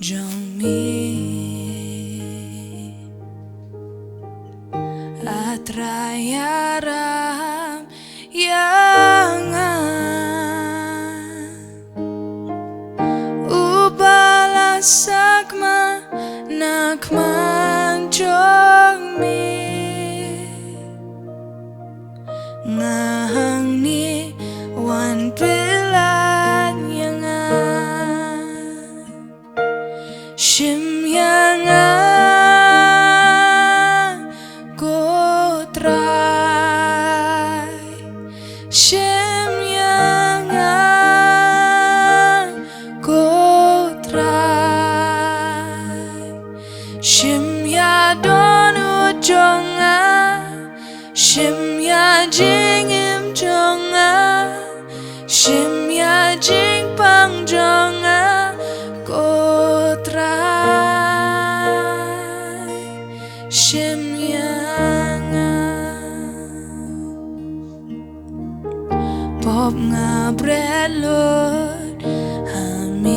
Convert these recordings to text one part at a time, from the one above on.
trong mi atrayaram yangan ubala sakma nakman trong mi ngahang ni wan pilan yangan Shim yangan ko try Shim yangan ko try Shim ya don ujonga Shim ya jing im jonga Shim ya jing pang jonga ko try Shim yangan pop nga brelot amin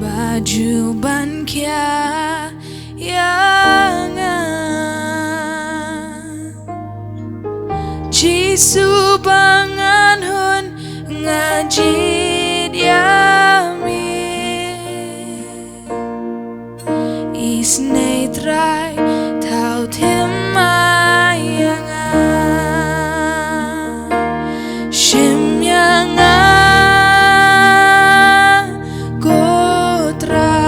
baju ban kia yangan Jisu bangan hun ngajid yami isnei trai tau timayangan Shim yangan ko trai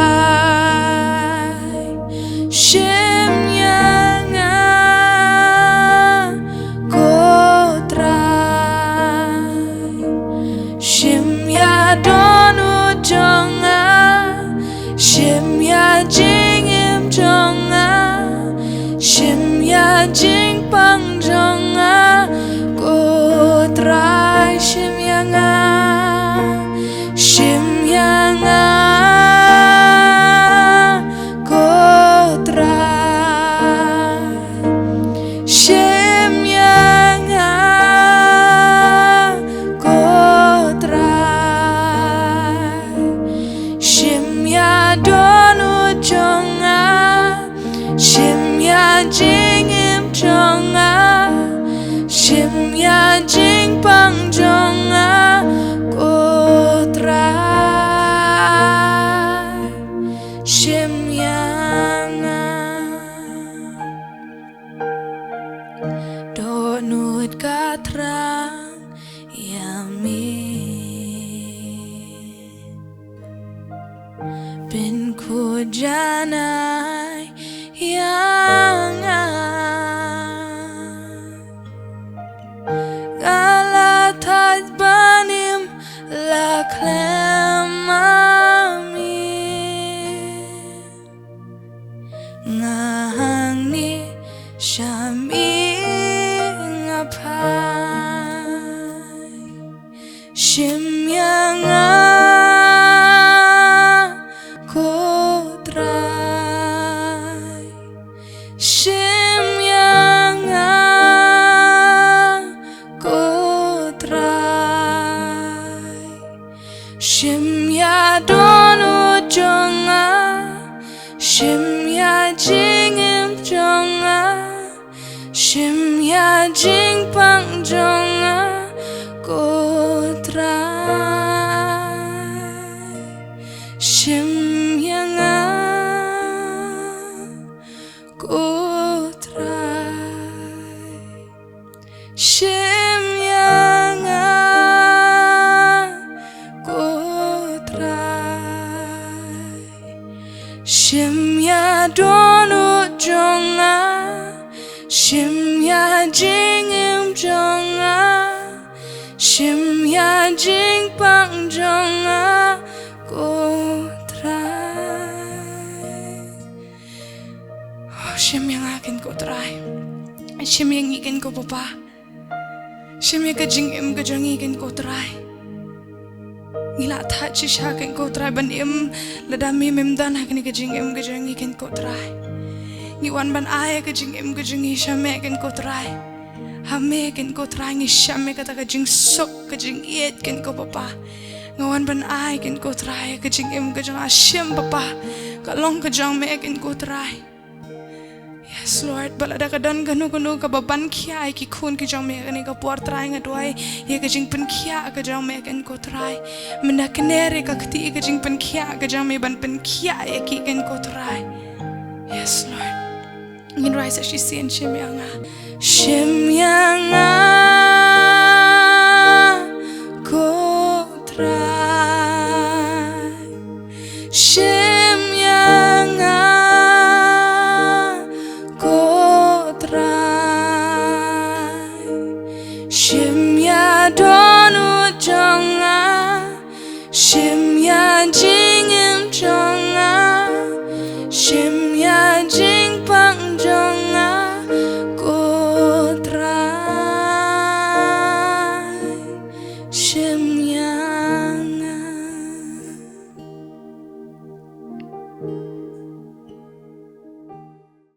Shim yangan ko trai Shim ya don ujonga Shim ya jing im jonga Shim ya jing pang jonga ko try Shim yangan Shim yangan ko try Shim yangan ko try Shim ya don ujonga Shim ya jing im jonga Shim ya jing pang jonga ko try Shim yangan donut katrang yami bin ku janai yangan galatat banim la klemami ngahang ni shami ngapai Shim yangan ko try Shim yangan ko try Shim ya don ujonga Shim ya jing im jonga Shim ya jing pang jonga ko try Shim yangan ko try Shim yangan ko try Shim ya don ujonga Shim ya jing im jonga Shim ya jing pang jonga ko try Shim yang akin ko try Shim yang ikin ko papa Shim yang kajing im kajang ikin ko try ngila tha chi sha ken ko try ban im ladami memdan hakni kajing im kajang ikin ko try ngiwan ban ai kajing im kajing shame ken ko try hame ken ko try ngi shame kata kajing sok kajing iet ken ko papa ngawan ban ai kin ko trai ka jing im ka jong Shim papa ka long ka jong me kin ko trai. Yes Lord, balada ka don ganu ka baban kia ki kun ki jong me ni ka por trai ngadwai ye ka jing pen kia ka jong me kin ko trai. Mena kenere ka kti ka jing pen kia ka jong me ban pen kia ye ki kin ko trai. Yes Lord. Ngin rai sa si Shim yang Shim yang ko trai. Shim yang ko trai. Shim ya donu jonga. Shim ya jingim jonga. Shim